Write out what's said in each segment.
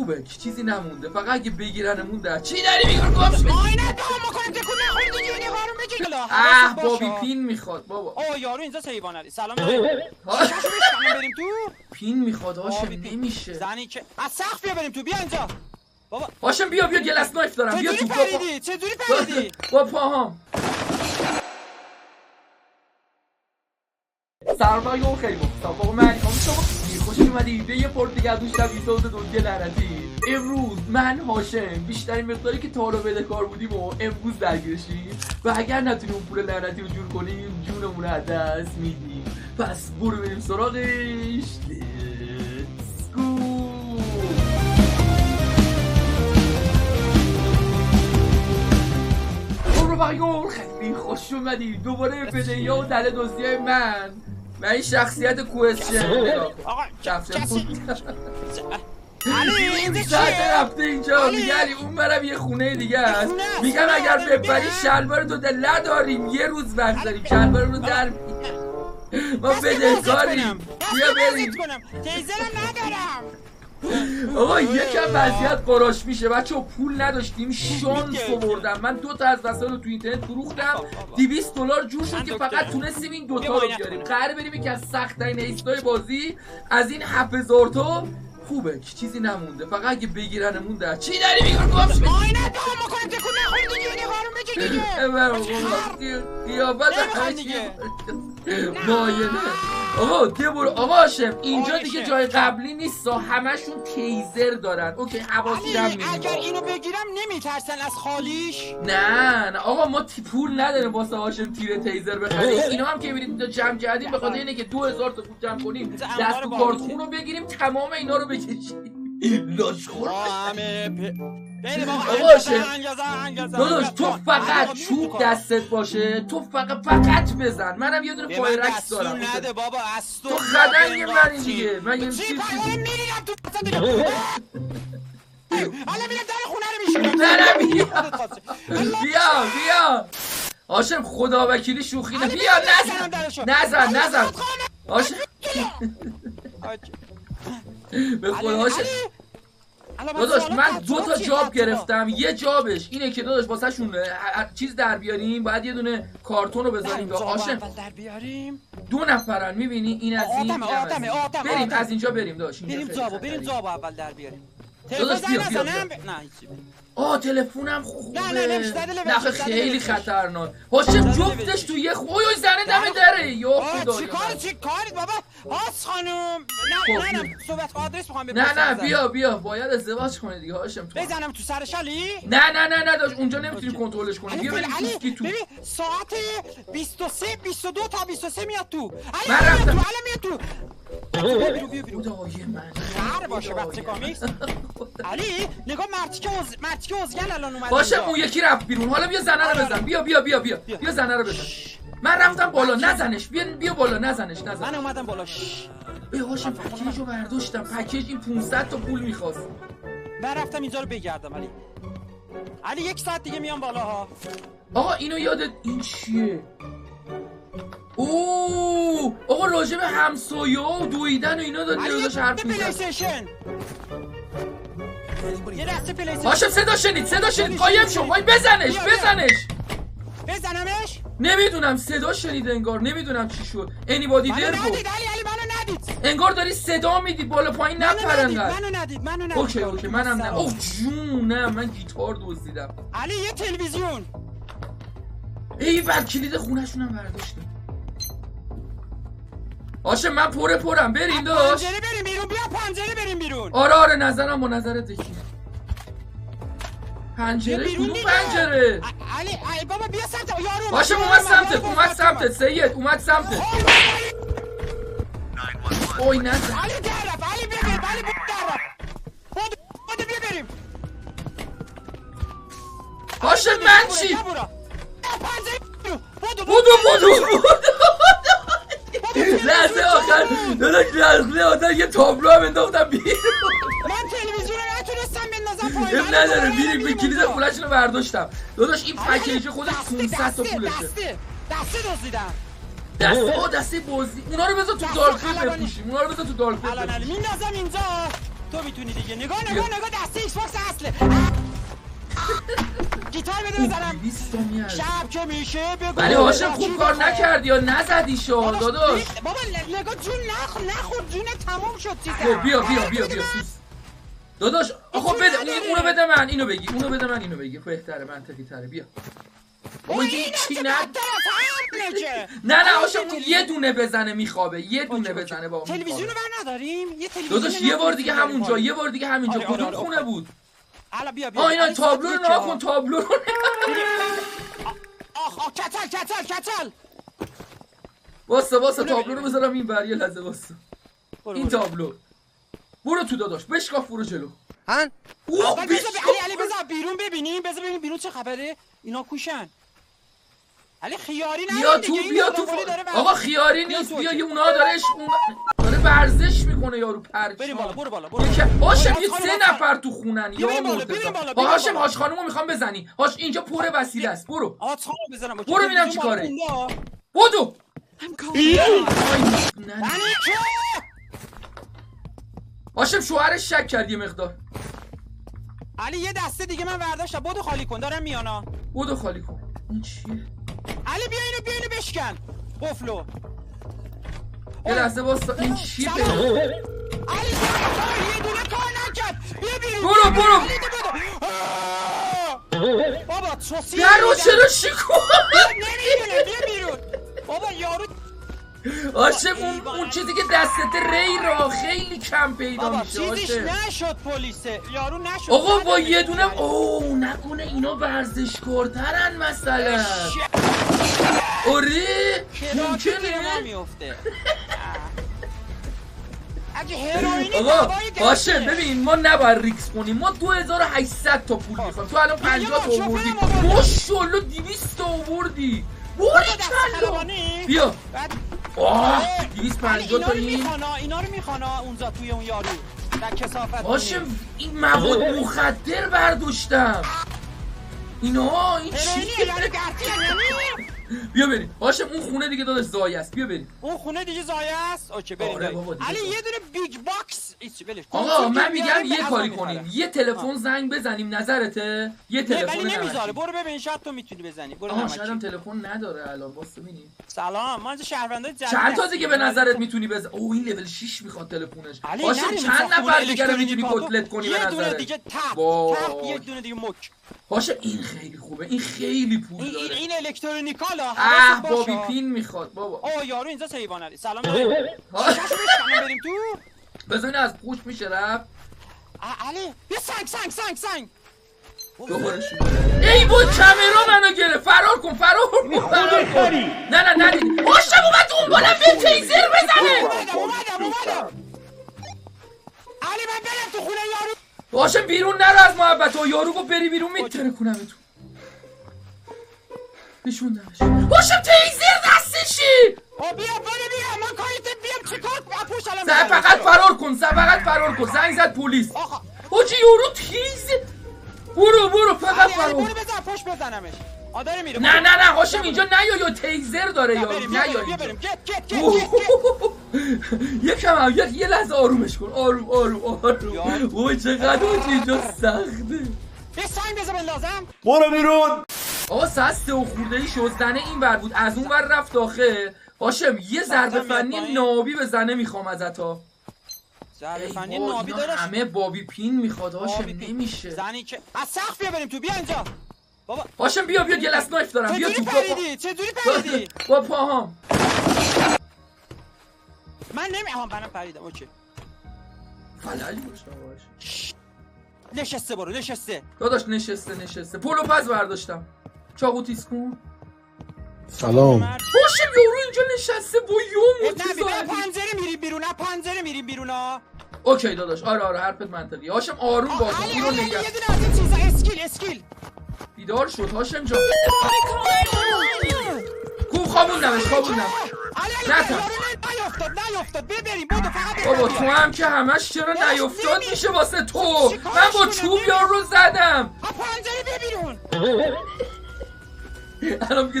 خوبه چیزی نمونده، فقط اگه بگیرنمون در چی داری میگن گفت آینه دام کنم تکون نخوری دیگه یه قارون بگیر. بابی پین میخواد بابا. یارو اینجا حیواناتی. سلام علیکم. بریم تو. پین میخواد هاشم نمیشه. زنی که از سقف بیا بریم تو. بیا اینجا بابا. هاشم بیا گلس نایف دارم. بیا تو پریدی چجوری پریدی با پاهام. سرمایه خیلی مختلف بابا. من شما خوش اومدید به یه پورت دیگه از اون شبیه دنیا لعنتی. امروز من هاشم بیشترین مقداری که تا حالا بدهکار بودیم و امروز درگیرشیم و اگر نتونیم اون پول لعنتی رو جور کنیم جونمون رو از دست میدیم. پس برو بریم سراغش. Let's go. رفقایون خیلی خوش اومدید دوباره پدیا و دل دوستی من این شخصیت کوئسچن. آقا ساعت رفته اینجا میگه علی اون برم یه خونه دیگه است. میگم اگر بپری شلوار تو دل نداریم یه روز وقت داریم شلوار رو در ما بدهکاریم. بیا بریم. تیزرم ندارم. آقا یکم وضعیت قراش میشه بچه پول نداشتیم شانس آوردم. من 2 تا از وسایل رو تو اینترنت فروختم $200 جور شد که فقط تونستیم این 2 تا رو بیاریم. قراره بریم یکی از سخت‌ترین ایستای بازی از این 7000 تا. خوبه چیزی نمونده، فقط اگه بگیرنمون در چی داری میگن گفت آینه دام کنم تکون نخوری دیگه یه قارون بگیر دیگه. قیافت دیگه ماینه. آقا برو آقا هاشم اینجا دیگه جای قبلی نیست، همشون تیزر دارن. اوکی حواسی هم میگیرم. اگر اینو بگیرم نمیترسن از خالیش؟ نه آقا ما پول نداریم واسه هاشم تیر تیزر بخریم. اینا هم که میریم جمع کردیم به خاطر اینه که 2000 تا پول جمع کنیم دست تو کارتون رو بگیریم تمام اینا رو بکشیم. لاشخور داداش تو فقط چوب دستت باشه، تو فقط بزن. منم یه دونه فایرکس دارم. نده بابا از تو خدنگ منی دیگه. من یه چیزی میریم تو دیگه. حالا میرم در خونه رو میشونم. نه بیا هاشم خدا وکیلی شوخی نه. بیا نزن هاشم به خدا هاشم. داداش من 2 تا جاب گرفتم. یه جابش اینه که داداش واسه شون چیز در بیاریم، باید یه دونه کارتون رو بذاریم به هاشم. 2 نفرن میبینی این از این بریم از اینجا بریم داداش. بریم جابو اول در بیاریم. داداش بیا نه تلفنم خوبه. نه خیلی خطرناک. هاشم جفتش تو یه اوی زنه دم دره. یا خدا چی کاری بابا هاس خانم. نه صحبت آدرس میخوام بپرسم. نه بیا باید ازدواج کنی دیگه هاشم. تو بزنم تو سرش علی؟ نه داش اونجا نمیتونی کنترلش کنی. بیا بریم تو. ببین ساعت 22 تا 23 میاد تو. من رفتم. الان میاد تو. بیا خدای من. خر باشه بچه کامیکس. علی نگاه مرتی که ازگل الان اومد. باشه اون یکی رفت بیرون. حالا بیا زنه رو بزن. بیا زنه رو بزن. من رفتم بالا نزنش. بیا بالا نزنش. من اومدم بالا. هاشم پکیج رو برداشتم. پکیج این 500 تا پول میخواست. من رفتم اینجا رو بگردم علی 1 ساعت دیگه میام بالا ها. آقا اینو یادت این چیه؟ آقا راجب همسایه و دویدن و اینا داری یادش حرف میزن. یه دسته پلیستیشن. هاشم صدا شنید قایم شو. وای بزنش. بزنمش؟ نمیدونم صدا شنید انگار. نمیدونم چی شد. انیبادی در بود. علی منو ندید. انگار داری صدا میدی بالا پایین نپر انقدر. منو ندید. اوکی منم نه. اوه جونم من گیتار دزدیدم. علی یه تلویزیون. بر کلید خونه‌شون هم برداشتم. هاشم من پرم بریم داش. پنجره بریم بیرون. بیا پنجره بریم بیرون. آره نظرم با نظرت یکی. پنجره کدوم پنجره؟ علی بابا بیا سمت یارو. هاشم اومد سمتت سید اومد سمتت. اوی نزن. علی درف. علی بیا بیا بریم. هاشم من چی؟ بودو لحظه آخر لحظه آخر یه تابلو هم انداختم بیرون. من تلویزیون رو نتونستم بندازم پایین. نداره بیریم به کلید خونه‌شون رو برداشتم. داداش این پکیج خودش 500 تا پولشه. دسته دزدیدم. دسته بازی. اونا رو بذار تو دارک وب بپوشیم. الان میندازم اینجا. تو میتونی دیگه. نگاه دسته ایکس باکس اصله. گیتار بده بزنم. 200 تومن شب که میشه بگو. ولی هاشم خوب کار نکردی یا نزدی شو داداش. بابا نگاه جون نخور جون تموم شد چیزا. بیا داداش آخه بده اونو بده من اینو بگی اینو بگی بهتره منطقی تره. بیا بابا چی نه هاشم یه دونه بزنه میخوابه یه دونه بزنه بابا. تلویزیونو ور نداریم یه تلویزیون داداش یه بار دیگه همونجا کدوم خونه بود؟ حالا بیا اینا تابلو رو نگاه کن تابلو رو آخ کتل واسه تابلو رو بذارم این بر یه لحظه واسه این تابلو برو تو داداش بشکاف برو جلو. علی بذار بیرون ببینیم بیرون چه خبره. اینا کوشن علی خیاری نه بیا تو آقا خیاری نیست بیا یه اونا داره ورزش میکنه یارو پرچم. بریم بالا هاشم یه 3 نفر تو خونن یا مرتضی. هاشم هاش خانومو میخوام بزنی. هاش اینجا پر وسیله است. برو هاش خانومو بزنم. برو ببینم چیکاره. بدو هاشم شوهرش شک کرد یه مقدار. علی یه دسته دیگه من برداشتم. بدو خالی کن دارم میانا. بدو خالی کن. این چیه؟ علی بیا اینو بشکن. قفلو. یه لحظه واسه این چیه؟ علی یه دونه کار نکرد. بیا بیرون. برو. بابا چوسی. درو چرا شکوه؟ نمیدونه بیا بیرون. بابا یارو هاشم اون چیزی که دستت ری را خیلی کم پیدا میشه. چیزیش نشد پلیسه یارو نشد. آقا با یه دونه نکنه اینا ورزشکارترن مثلا. آره ممکنه میفته. اگه هروئینی آقا باشه ببین ما نباید ریکس کنیم. ما 2800 تا پول میخوایم. تو الان 50 تا آوردی. ماشاءالله 200 تا آوردی. بیا 250 تا اینا رو میخوانا اونجا توی اون یارو در کثافت. هاشم این مواد مخدر برداشتم. این چیه؟ بیا بریم هاشم اون خونه دیگه داداش زایه است. بیا بریم اون خونه دیگه زایه است. اوکی بریم. علی یه دونه بیگ باکس آقا من میگم یه کاری کنیم. یه تلفن زنگ بزنیم نظرته؟ یه تلفن ولی نمیذاره. برو ببین شاید تو میتونی بزنی. برو شاید هم تلفن نداره الان. واسه ببینیم. سلام ما اینجا شهروندای جدید. چند تا دیگه به نظرت میتونی بزنی؟ این لول 6 میخواد تلفنش. هاشم چند نفر دیگه رو میتونی کتلت کنی به نظرت؟ یه دونه دیگه تپ یه دونه دیگه مک. هاشم این خیلی خوبه. این خیلی پول داره. این الکترونیکالا. بابی پین میخواد بابا. یارو اینجا حیوان علی. سلام علیکم. بریم تو. بزنین از پوش میشه رفت. علی یه سنگ دوباره شروع. ای بود کامرا منو گرفت. فرار کن نه ندید. هاشم اومد دنبالم به تیزر بزنه. اومدم علی من برم تو خونه یارو. هاشم بیرون نرو از محبت. یارو گفت بری بیرون میتونه کنم تو. بشوندمش. هاشم تیزر دستشی. بیا من کاریت بیام چیکار پوش الان. فقط فرار کن. زنگ زد پلیس. حاجی یارو تیز. برو فقط فرار. برو بزن پشت بزنمش. داره میره. نه هاشم اینجا یا تیزر داره یارو. بیا بریم. یکم یه لحظه آرومش کن. آروم. وای چقدر اینجا سخته. یه سنگ بزن لازم. برو بیرون. آقا ساعت 3 خورده‌ای شد. زنه این ور بود از اون ور رفت داخل. هاشم یه ضربه فنی نابی به زنه میخوام ازت ها. ضربه فنی نابی داره. همه بابی پین میخواد. هاشم نمیشه. زنی که از سقف بیا بریم تو. بیا اینجا بابا. هاشم بیا گلس نایف دارم. بیا تو. چجوری پریدی؟ با پاهام. من منم پریدم. اوکی حلالی باشه. نشسته برو. داداش نشسته. پولو پس برداشتم. چاقو تیز کن. سلام. هاشم یارو اینجا نشسته با پنجره میریم بیرون ها. اوکی داداش. آره حرفت منطقی. هاشم آروم باش. اینو نگه. یه دونه از این چیزا اسکیل. بیدار شد هاشم جان. خوابوندمش. نیافتاد. ببریم بدو فقط. بابا تو هم که همش چرا نیافتاد میشه واسه تو. من با چوب یارو زدم. پنجره بیا بیرون. الان میگه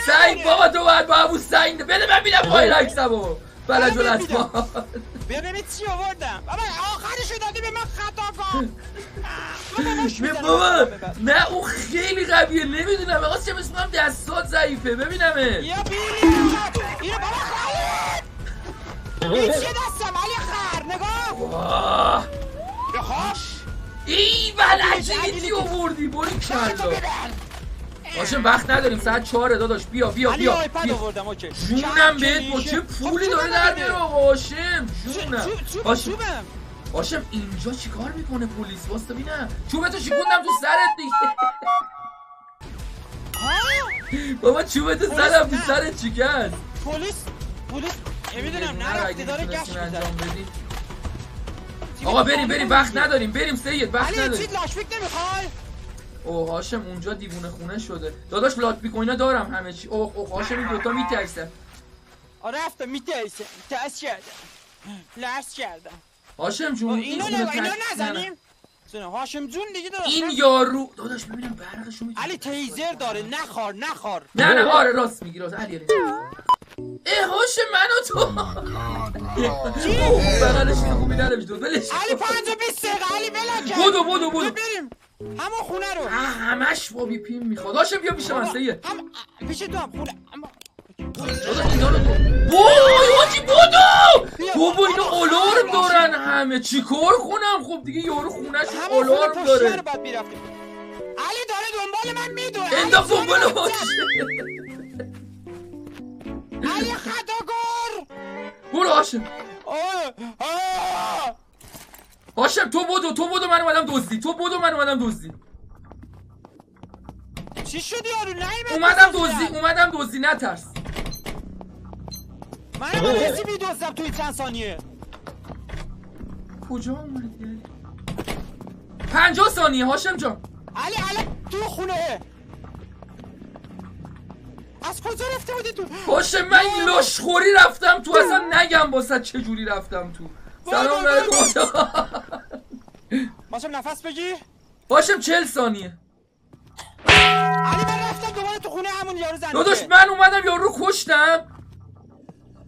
سنگ بابا تو باید با همون سنگ بده من میدم پای رکسمو. بلد بیا ببین چی آوردم بابا آخرشو دادی به من خطاکار بابا نه اون خیلی قویه نمیدونم آقا چه مثل دستات ضعیفه ببینمه یا بیلی اینو بابا خواهید این چیه دستم علی خر نگاه واه بخوش ای بلجیتی آوردی باری کلا هاشم وقت نداریم ساعت 4 داداش بیا علی آیپد آوردم اوکی جونم بهت با چه پولی داره در میاره هاشم جونم هاشم اینجا چیکار میکنه پلیس واسه ببینم چوبتو شکوندم تو سرت دیگه بابا چوبتو زدم تو سرت چیکار پلیس نمیدونم نرفتی داره گشت میزنی آقا بریم وقت نداریم بریم سید وقت علی نداریم چیز لاشفیک نمیخوای اوه هاشم اونجا دیوونه خونه شده داداش لات پیک و اینا دارم همه چی اوه هاشم این دوتا میترسن رفتم میترسم ترس کردم لرس کردم هاشم جون اینو نزنیم هاشم جون دیگه داداش این یارو داداش ببینم برقشو میتونه علی تیزر داره نخار نه آره راست میگی راست علی هاشم منو تو چی؟ بغلش خوبی نداشت ولش علی 5 و 20 دقیقه علی بلا کرد بودو بریم همون خونه رو همش با بی پیم میخواد هاشم بیا پیش من سیه پیش تو هم خونه اما داداش اینا رو وای حاجی بودو بابا اینا آلارم دارن همه چیکار کنم خب دیگه یارو خونه‌ش آلارم داره علی داره دنبال من میدونه انداخت دنبال هاشم علی خطاکار برو هاشم هاشم تو بودو من اومدم دزدی چی شد یارو اومدم دزدی نترس منم کسی میدوزم توی چند ثانیه کجا اومدی 50 ثانیه هاشم جان علی تو خونه از کجا رفته بودی تو هاشم من این لاشخوری رفتم تو اصلا نگم واسه چه جوری رفتم تو سلام علیکم هاشم نفس بگیر هاشم 40 ثانیه علی من رفتم دوباره تو خونه همون یارو زنده داداش من اومدم یارو رو کشتم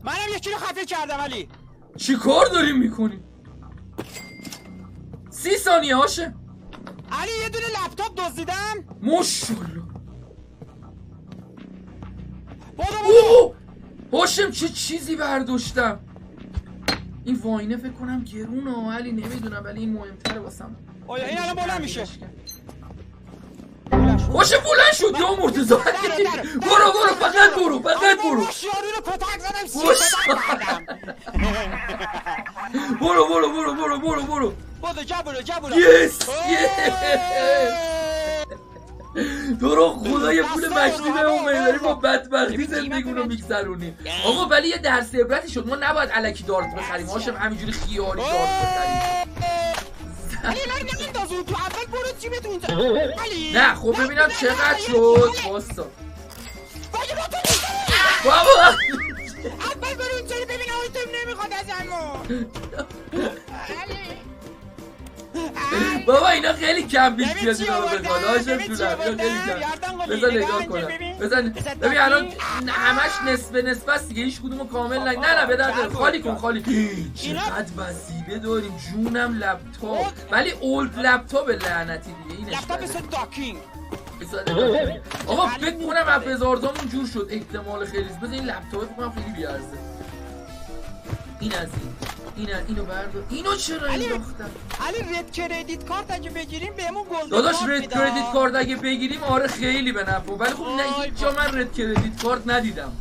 منم یکی رو خفه کردم علی چی کار داریم میکنیم 30 ثانیه هاشم علی یه دونه لپتاپ دزدیدم ماشاءالله بودو هاشم چه چیزی برداشتم این واینه فکر کنم گرونه علی نمیدونم ولی این مهمتره واسم این الان بلند میشه هاشم بلند شد یا مرتضی برو فقط برو یارو رو پتک زدم برو بودو یس تو رو خدا یه پول مشتی به اون میداری با بدبختی زندگیمونو میگذرونیم آقا ولی یه درس عبرتی شد ما نباید الکی دارت بخریم هاشم همینجوری خیاری دارت بخریم علی من نمیندازون تو اول برو جیبت اونجا علی نه خب ببینم چقدر شد واسا بابا اول برو اونجا ببین آیتم نمیخواد از بابا اینا خیلی کم بیشتیازی رو بخواد هاشم جونم اینا خیلی کم بذار نگاه کنم ببین الان همش نصف است دیگه هیچ کدومو کامل نه بدرد خالی کن چقدر وسیله داریم جونم لپتاپ ولی اولد لپتاپ لعنتی دیگه اینش لپتاپ سن داکینگ آقا فکر کنم افزاردامون جور شد احتمال خیلی بذار این لپتاپ فکر کنم خیلی بیارزه این از اینو بردار اینو چرا انداختم علی رد کردیت کارت اگه بگیریم بهمون گلد داداش رد کردیت کارت اگه بگیریم آره خیلی به نفع ولی خب نه هیچ جا من رد کردیت کارت ندیدم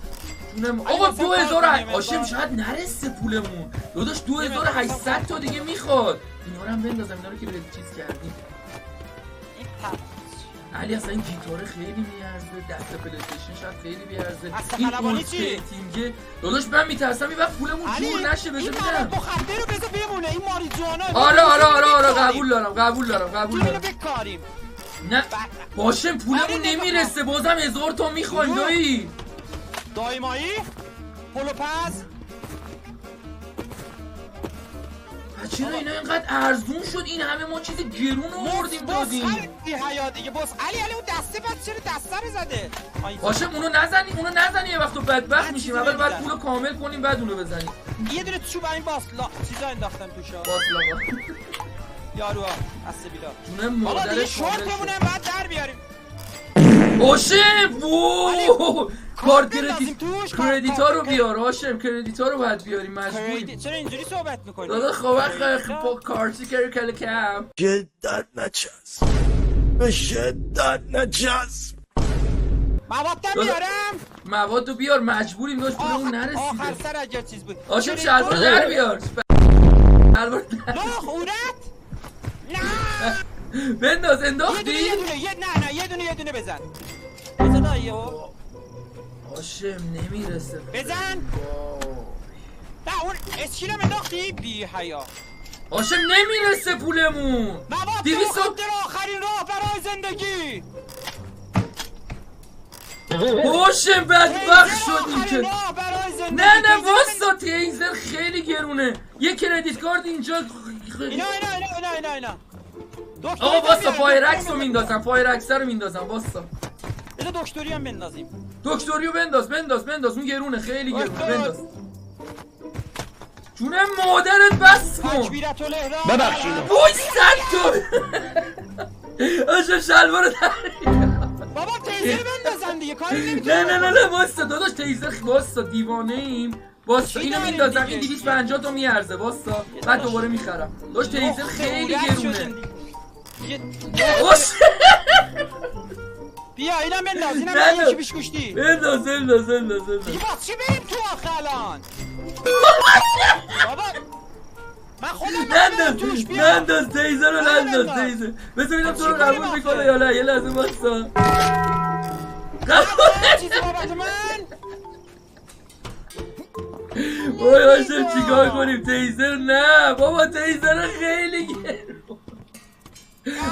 آقا 2000 هاشم شاید نرسه پولمون داداش 2800 تا دیگه میخواد اینا رو هم بندازم اینا رو که رد چیز کردیم علی اصلا این گیتاره خیلی میارزه دست پلی‌استیشن شاید خیلی بیارزه این اولد پیتینگه داداش من میترسم این وقت پولمون جور نشه بذار ببینم این مخدر رو بذار بمونه این ماریجوانا آره قبول دارم اینو بکاریم نه باشم پولمون نمیرسه بازم 1000 تا میخوایم دایی مایی پولو پس چرا اینا اینقدر ارزون شد؟ این همه ما چیز گرون آوردیم دادیم. بی حیا دیگه بس. علی اون دسته بعد چرا دسته رو زده؟ هاشم اونو نزنی یه وقت بدبخت میشیم. اول بعد پولو کامل کنیم بعد اونو بزنیم. یه دونه چوب این باسلا چیزا انداختم توشا. باسلا یارو استبیلا. جون بابا دیگه مادر شورتمون بعد در بیاریم. هاشم وو کارت کردیتا رو کارت. بیار. هاشم کردیتا رو باید بیاریم مجبوریم. چرا اینجوری صحبت میکنی؟ دادا خب کارتی کل کم شدت نچسب به شدت نچسب. مواد بیارم. مواد رو بیار مجبوریم داشت پولمون آخر نرسیده. سر اگر چیز بود. هاشم شلوار در بیار. شلوار در نه خورت. نه. بنداز یه انداختی؟ دونه بزن. بزن آیه. هاشم نمیرسه. بزن. نه اون اسکیلم انداختی بی حیا. هاشم نمیرسه پولمون. مواد 200 خود در آخرین راه برای زندگی. هاشم بدبخت شدیم که نه نه واسه تیزر خیلی گرونه. یه کردیت کارت اینجا اینا آقا واسه فایر اکس رو میندازم. فایر اکس رو میندازم واسه. بذار دکتری هم بندازیم. دکتریو بنداز اون گرونه خیلی گرونه. بنداز جون مادرت بس کن. ببخشید. وای صد تو هاشم شلوارو در بابا تیزر بندازن دیگه کاری نمیتونم. نه واسه داداش تیزر واسه دیوانه ایم. واسه اینو میندازم این 250 تا میارزه واسه بعد دوباره میخرم. داداش تیزر خیلی گرونه. بیا اینم بنداز. اینم نه. یکی پیش گوشتی. بنداز دیگه باز چی بریم تو آخه الان؟ بابا من خودم توش بیا. ننداز تیزر رو ننداز تیزر. بذار ببینم تو رو قبول میکنه یا نه. یه لحظه واسه چیزی بابت من. وای هاشم چیکار کنیم؟ تیزر نه بابا تیزر خیلی گرون.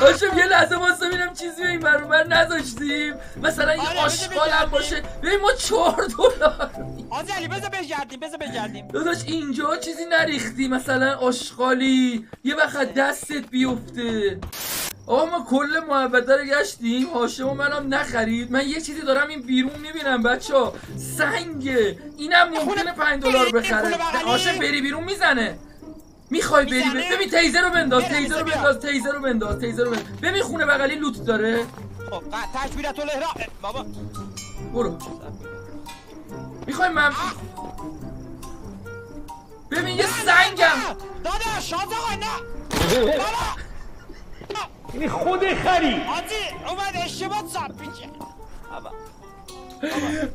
هاشم یه لحظه واسه ببینم چیزی این بر نذاشتیم مثلا یه آشغال هم باشه. ببین ما 4 دلار آزالی بذار بجردیم. داداش اینجا چیزی نریختی مثلا آشغالی یه وقت دستت بیفته. آقا ما کل محبته رو گشتیم. هاشم و منم نخرید. من یه چیزی دارم این بیرون میبینم بچه سنگه. اینم ممکنه 5 دلار بخره. هاشم بری بیرون میزنه. میخوای بری ببین تیزر رو بنداز. ببین خونه بغلی لوت داره. خب تکبیرت الاحرام بابا برو. میخوای من ببین یه سنگم داداش آقا نه بابا این خود خری. آجی اومد اشتباه صاحب میشه.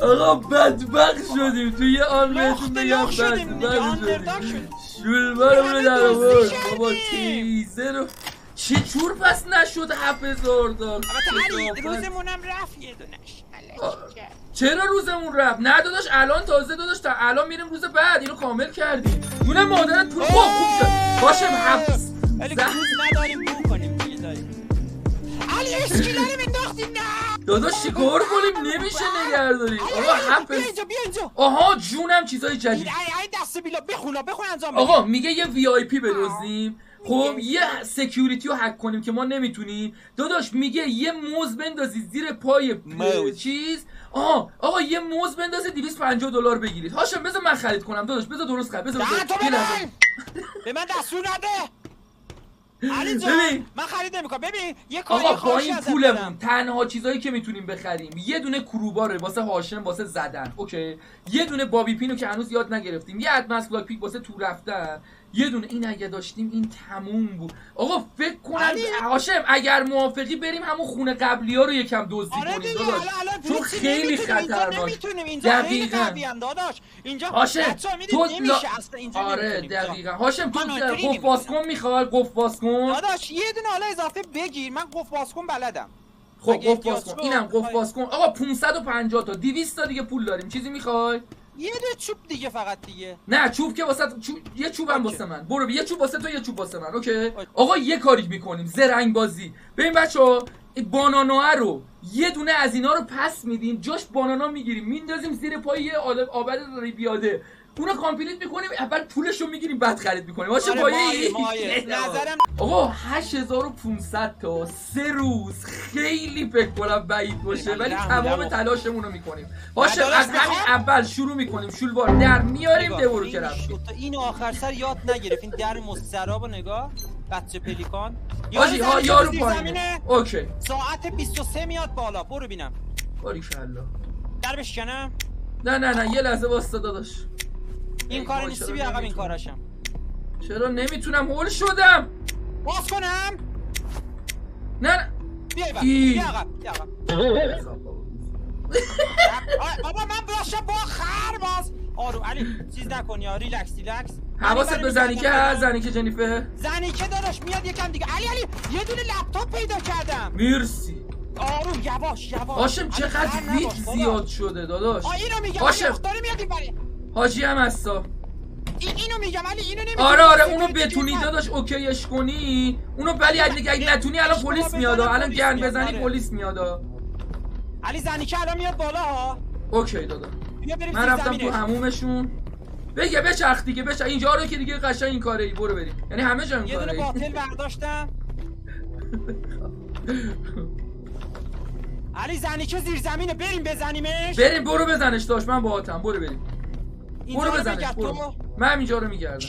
آقا بدبخت شدیم توی یه آن بهتون بگم بدبخت شدیم. شلوارمونو در آورد بابا تیزر رو چه جور پس نشد 7000 دلار. روزمونم رفت یه دونش. چرا روزمون رفت؟ نه داداش الان تازه داداش تا الان میریم روز بعد اینو کامل کردیم. دونه مادرت پول خوب شد. باشم حبس ولی روز نداریم بو کنیم دیگه داریم. علی اسکیلرم انداختیم نه. داداش چیکار کنیم نمیشه نگهداریم. آقا حبس بیا اینجا. آها جونم چیزای جدید. ای دست بیلا بخون انجام. آقا میگه یه وی آی پی بدزدیم. خب یه سکیوریتی رو هک کنیم که ما نمیتونیم. داداش میگه یه موز بندازی زیر پای چیز. آقا یه موز بندازی 250 دلار بگیرید. هاشم بذار من خرید کنم داداش. بذار درست خرید. بذار به من دستور نده. علی جان من خرید نمیکنم. ببین یه کاری آقا با این پولمون تنها چیزایی که میتونیم بخریم یه دونه کروباره واسه هاشم واسه زدن. اوکی یه دونه بابی پینو که هنوز یاد نگرفتیم. یه ادمنس بلاک پیک واسه تو رفتن. یه دونه این اگه داشتیم این تموم بود. آقا فکر کنم هاشم اگر موافقی بریم همون خونه قبلی ها رو یکم دزدی کنیم داداش. چون خیلی خطرناک. دقیقاً داداش اینجا هاشم تو نمیشه اصلا اینجا. آره دقیقاً هاشم تو قفل باز کن میخوای قفل باز کن. داداش یه دونه حالا اضافه بگیر من قفل باز کن بلدم. خب قفل باز کن. اینم قفل باز کن. آقا 550 تا 200 تا دیگه پول داریم. چیزی میخوای؟ یه دو چوب دیگه فقط دیگه. نه چوب که واسه یه چوبم واسه من. برو یه چوب واسه تو یه چوب واسه من. اوکی آقا یه کاری میکنیم زرنگ بازی. ببین بچه‌ها بانانا رو یه دونه از اینا رو پس میدیم جاش بانانا میگیریم میندازیم زیر پای یه آبد داری بیاده. اونو کامپلیت میکنیم اول پولشو میگیریم بعد خرید میکنیم باشه آره، پایه مایه. نظرم آقا 8500 تا 3 روز خیلی فکر کنم بعید باشه ولی تمام تلاشمون رو میکنیم باشه ندارش از همین اول شروع میکنیم شلوار در میاریم دورو که رفتیم اینو آخر سر یاد نگرفت این در مستراب نگاه بچه پلیکان حاجی ها یارو پایینه اوکی ساعت 23 میاد بالا برو بینم باریکالله در بشکنم نه یه لحظه واسه داداش این کار نیستی بیا عقب این کاراشم چرا نمیتونم هول شدم باز کنم نه بیا عقب بابا من باشم با خر باز آروم علی چیز نکن یا ریلکس حواست به زنیکه هست زنیکه جنیفر زنیکه داداش میاد یکم دیگه علی یه دونه لپتاپ پیدا کردم مرسی آروم یواش هاشم چقدر ویت زیاد شده داداش اینو میگم هاشم داره میاد این بره حاجی هم هستا اینو میگم علی اینو نمیگم آره اونو بتونی داداش اوکیش کنی اونو ولی اگه نتونی الان پلیس میاد الان گن بزنی پلیس میاد علی زنیکه الان میاد بالا ها اوکی دادا من رفتم تو همومشون بگه بچرخ دیگه اینجا رو که دیگه قشنگ این کاره ای برو بریم یعنی همه جا این کاره ای یه دونه باطل برداشتم علی زنیکه زیر زمینه بریم بزنیمش بریم برو بزنش داش من باهاتم برو بریم برو بزنش برو من اینجا رو میگردم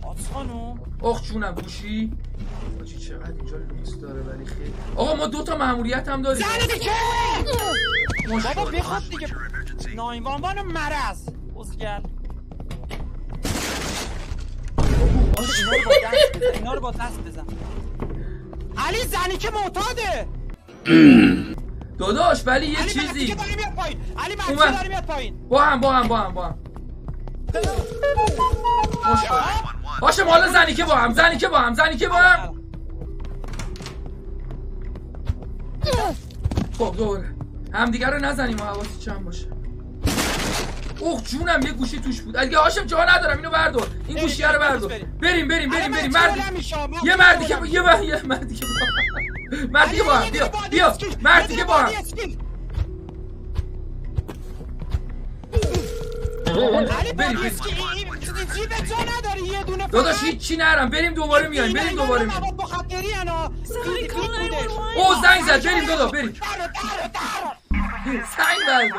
آسانو آخ جونم گوشی آجی چقدر اینجا لوکس داره ولی خیلی آقا ما 2 تا ماموریت هم داریم زنیکه بابا بخواد دیگه 911 مرض بزگل اینا رو با دست بزن علی زنیکه معتاده داداش ولی یه چیزی علی داره میاد پایین علی بچه داره میاد پایین با هم باشه حالا زنیکه با هم خب دوره همدیگه رو نزنیم و حواسی چند باشه اوه جونم یه گوشی توش بود اگه هاشم جا ندارم اینو بردار این گوشیه رو بردار بریم مردی با هم بیا مردی با هم بریم داداش هیچی نرم بریم دوباره میایم اوه زنگ زد بریم دادا بریم سنگ برده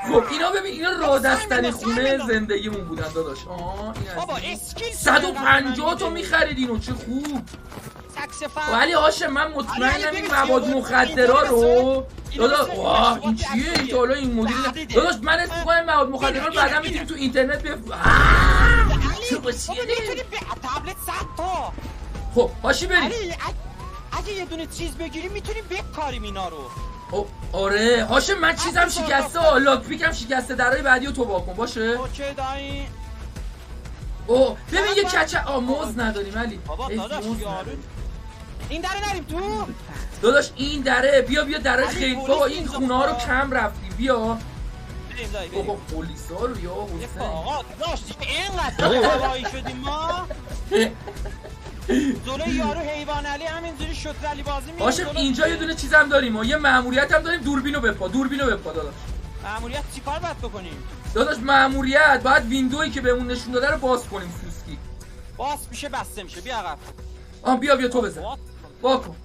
خب اینا ببین اینا راه دستن خونه زندگیمون بودن داداش این 150 تا میخرید اینو چه خوب ولی هاشم من مطمئنم این مواد مخدرها رو داداش واه این چیه این حالا این مدیر داداش من اسم می‌کنم مواد مخدرها رو بعدا میتونیم تو اینترنت تابلت 100 تا خب هاشی بریم اگه یه دونه چیز بگیریم میتونیم بکاریم اینا رو آره هاشم من چیزم شکسته لاک پیکم شکسته درای بعدی رو تو واکن باشه اوکی دایی ببین یه کچه موز نداریم علی بابا داداش یارو این دره نریم تو داداش این دره بیا دره خیلی بابا این خونه ها رو کم رفتیم بیا بابا پلیسا رو یا حسین آقا داداش اینقدر هوایی شدیم ما جلوی یارو حیوان علی همینجوری شطر علی بازی می‌کنه باشه اینجا یه دونه چیزم داریم و یه مأموریت هم داریم دوربینو بپا داداش مأموریت چیکار باید بکنیم داداش مأموریت باید ویندویی که بهمون نشون داده رو باز کنیم سوسکی باز میشه بسته میشه بیا عقب بیا تو بزن واکن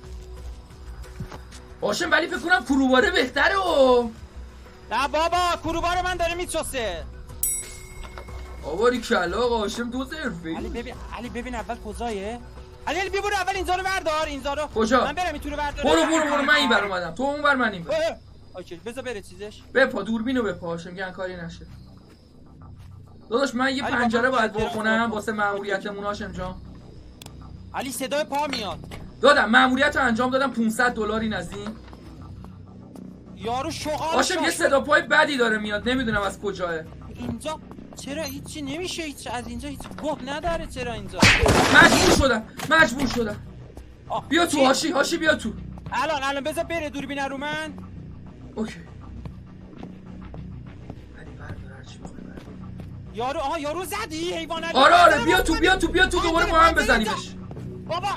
باشه ولی فکر کنم کروباره بهتره نه بابا کروباره من داره میچسه آواری کلا آقا هاشم 2 حرفه‌ای علی ببین اول کجایه علی بیا برو اول اینجا رو بردار اینجا رو کجا من برم اینو بردار برو من این بر اومدم تو اون بر من این بر اوکی بذار بره چیزش بپا دوربینو بپا هاشم گن کاری نشه داداش من یه پنجره باید بکنم واسه مأموریتمون هاشم جان علی صدای پا میاد دادم مأموریت رو انجام دادم $500 این از این یارو شغال هاشم یه صدا پای بدی داره میاد نمیدونم از کجاه اینجا چرا هیچی نمیشه هیچ از اینجا هیچ گوه نداره چرا اینجا مجبور شدم بیا تو هاشی بیا تو الان بذار بره دوربین رو من اوکی یارو زدی حیوان علی آره بیا تو دوباره با هم بزنیمش بابا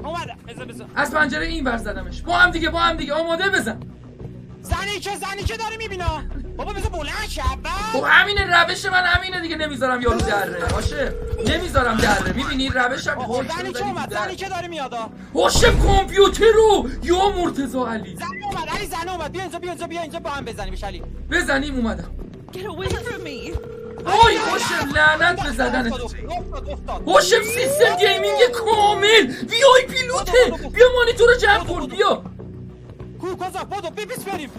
اومد بذار از پنجره این ور زدمش با هم دیگه آماده بزن زنی که داره میبینه بابا بذار بلند شه اول. خب همینه روش من همینه دیگه نمیذارم یارو دره هاشم نمیذارم دره میبینی روشم زنی که اومد زنی که داره میاد هاشم کامپیوتر رو یا مرتضی علی زن اومد علی زن اومد بیا اینجا با هم بزنیمش علی بزنیم اومدم Get away from me. وای هاشم لعنت به زدنت هاشم سیستم گیمینگ کامل وی آی پی لوته بیا مانیتور رو جمع کن بیا کوکوزا بودو بیس بریم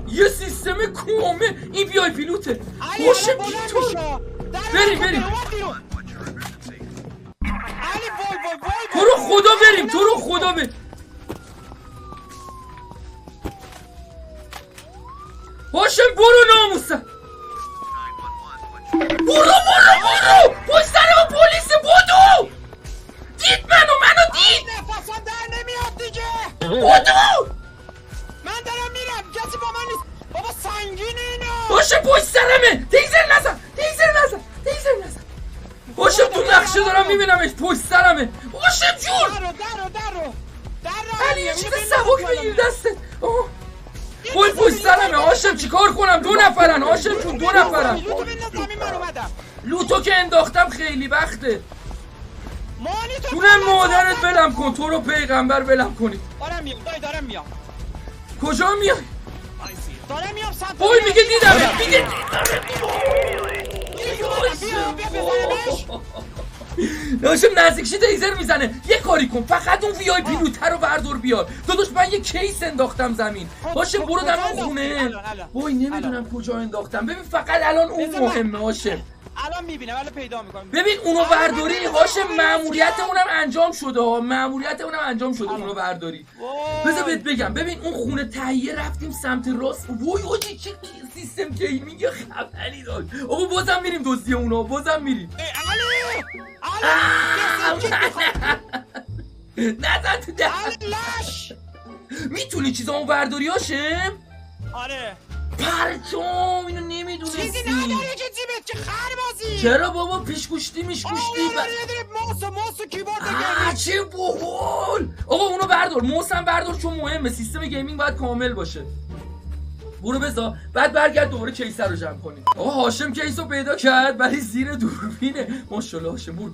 یه سیستم کامل این وی آی پی لوته علی هاشم بلند اینطور میشه. بریم علی وای تو رو خدا بریم تو رو خدا بریم هاشم برو ناموسم برو پشت سر ما پلیس بودو دید منو دید نفسم در نمیاد دیگه بودو من دارم میرم کسی با من نیست بابا سنگینه اینا هاشم پشت سرمه تیزر نزن هاشم تو نقشه دارم میبینمش پشت سرمه هاشم جون در علی یه چیز سبک بگیر دستت وای پشت سرمه هاشم چیکار کنم 2 نفرن هاشم چون 2 نفرن لوتو بنداز زمین من اومدم لوتو که انداختم خیلی وقته مانیتور جون مادرت ولم کن تو رو پیغمبر ولم کنی دارم میام کجا میای دارم میام سمت وای میگه دیدمه داشتم نزدیک شده تیزر میزنه یه کاری کن فقط اون وی آی پی لوتر رو بردار بیار داداش من یه کیس انداختم زمین هاشم برو در اون خونه وای نمیدونم کجا انداختم ببین فقط الان اون مهمه هاشم الان میبینم الان پیدا میکنم ببین اونو برداری هاشم ماموریت اونم انجام شده اونو برداری بذار بهت بگم ببین اون خونه تهیه رفتیم سمت راست وای آجی چه سیستم گیمینگ خبری داشت آقا بازم میریم دزدی اونو بازم میریم نزن تو ده میتونی چیزامو برداری هاشم آره پرچم اینو نمیدونستی چیزی نداره که جیبت که خربازی چرا بابا پیشگوشتی میشگوشتی موس و کیبورد چه باحال آقا اونو بردار موسم بردار چون مهمه سیستم گیمینگ باید کامل باشه برو بذار بعد برگرد دوباره کیسه رو جمع کنیم آقا هاشم کیس رو پیدا کرد ولی زیر دوربینه ماشاءالله هاشم برو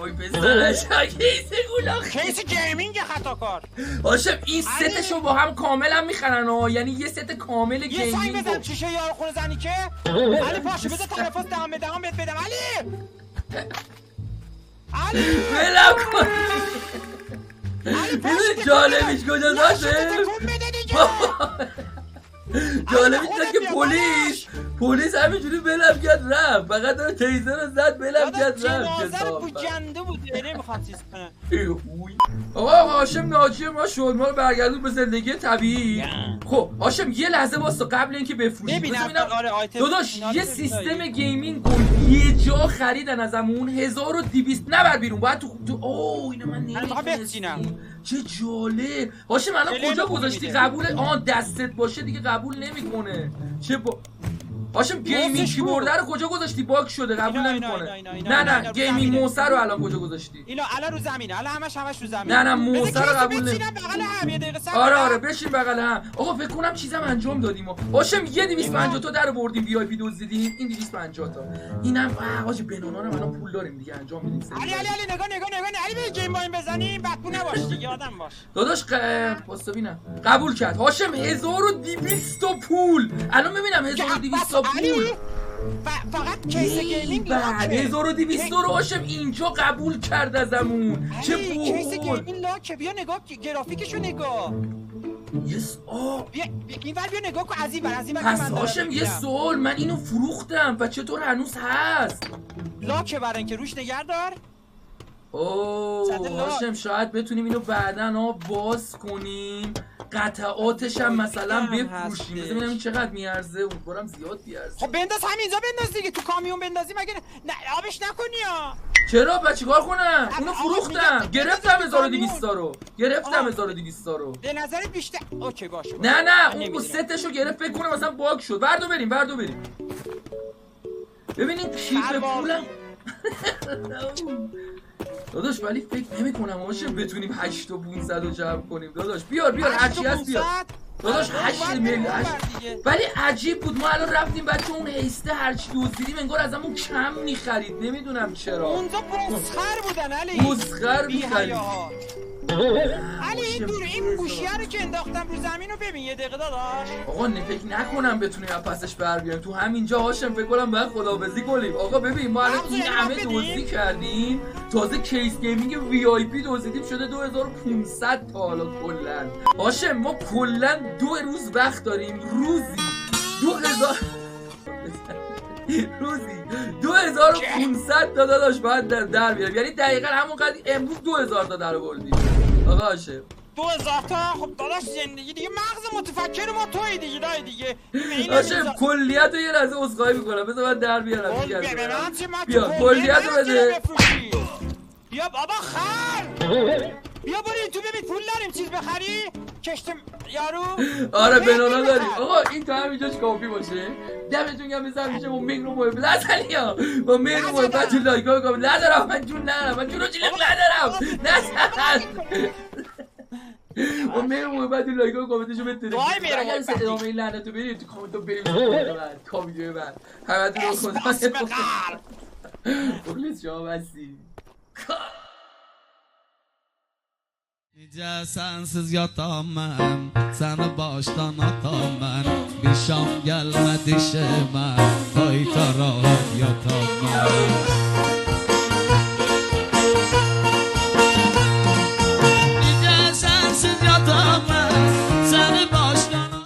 وای پسرش کیس گولاخ کیس گیمینگ خطا کار هاشم این ستشو با هم کامل هم میخرن ها یعنی یه ست کامل یه سنگ گیمینگ بزن چیشه یارو خونه زنی که علی پاشو بذار تلفن دهان بهت بدم علی ولم کن ببین جالبیش کجا داشته جالبیش داشت که پلیس همینجوری بلم کرد رفت فقط داره تیزر رو زد بلم کرد رفت جنازه رو بوجنده بود نمیخواد چیز کنه آقا هاشم ناجی ما شد ما رو برگردون به زندگی طبیعی خب هاشم یه لحظه واسه قبل اینکه بفروشی ببینم داداش یه سیستم گیمینگ یه جا خریدن ازمون 1200 نبر بیرون باید تو اوه اینو من نمی‌دونستم چه جالب هاشم الان کجا گذاشتی قبول دستت باشه دیگه قبول نمیکنه چه هاشم گیمینگ کیبورد رو کجا گذاشتی باگ شده قبول نمیکنه نه گیمینگ موسر رو الان کجا گذاشتی اینا الان رو زمینه الان همش رو زمینه نه موسر رو قبول نمیکنه آره بشین بغل هم آقا فکر کنم چیزم انجام دادیم هاشم یه 250 تا در بردیم وی آی پی دزدیدیم این 250 تا اینم آجی بنانا رو الان پول داریم دیگه انجام میدیم علی نگاه علی به گیم باین بزنیم بعد پول نباش دیگه آدم باش داداش واسه ببینم قبول کرد هاشم 1200 تا پول الان ببینم 1200 تا پول فقط کیس گیمینگ لاکه 1200 رو هاشم اینجا قبول کرد ازمون چه باحال کیس گیمینگ لاکه بیا نگاه گرافیکشو نگاه یس اینور بیا نگاه کن از این ور پس هاشم یه سوال من اینو فروختم و چطور هنوز هست لاکه برای اینکه روش نگه دار هاشم شاید بتونیم اینو بعداً باز کنیم قطعاتش هم مثلا بفروشیم ببینم این چقدر میارزه امیدوارم زیاد بیارزه خب بنداز همینجا بنداز دیگه تو کامیون بندازی مگه نه آبش نکنی ها چرا بچه چیکار کنم اونو فروختم گرفتم 1200 رو گرفتم 1200 رو به نظرت بیشتر اوکی باشه نه اون ستشو گرفت فکر کنم مثلا باگ شد بردو بریم ببینید کیف پولم داداش ولی فکر نمی کنم هاشم بتونیم 8500 رو جمع کنیم داداش بیار هرچی هست بیار داداش 8 میلیون دیگه. ولی عجیب بود ما الان رفتیم بچه اون هیسته هرچی دزدیدیم انگار ازمون کم میخرید نمیدونم چرا اونجا بزخر بودن علی بزخر بی میخرید حیاها. علی این گوشیه رو که انداختم رو زمین رو ببین یه دقیقه داداش. آقا فکر نکنم بتونیم از پسش بر بیایم تو همینجا هاشم فکر کنم باید خداحافظی کنیم. آقا ببین ما الان این همه دزدی کردیم تازه کیس گیمینگ وی آی پی دزدیدیم شده 2500 تا حالا کلا هاشم ما کلا 2 روز وقت داریم روزی 2000 روزی 2500 تا داداش باید در بیاریم یعنی دقیقا همون قدر امروز 2000 تا در آوردیم آقا هاشم 2000 تا خب داداش زندگی دیگه مغز متفکر ما توی دیگه دای دیگه هاشم کلیت رو یه لحظه عذرخواهی میکنم بذار من در بیارم بیا کلیت رو بده بیا بابا خر بیا بریم تو ببین پول داریم چیز بخری کشتم یارو آره بنانا داریم آقا این تا همینجاش کافی باشه دمتون گرم بزن میشه با مهر و محبت نزنی ها با مهر و محبت تو لایک ها بکنم ندارم من جون ندارم من جون و جیلق ندارم نزن با مهر و محبت تو لایک ها کامنتشو بتونید اگر ادامه این لعنتو برید تو کامنت رو بریم تا ویدیو بعد همتون رو خدا مخلص شما بستی Nice sensiz yatamam Seni baştan atamam Bir şam gelmedi şeme Kayta rahat yatamam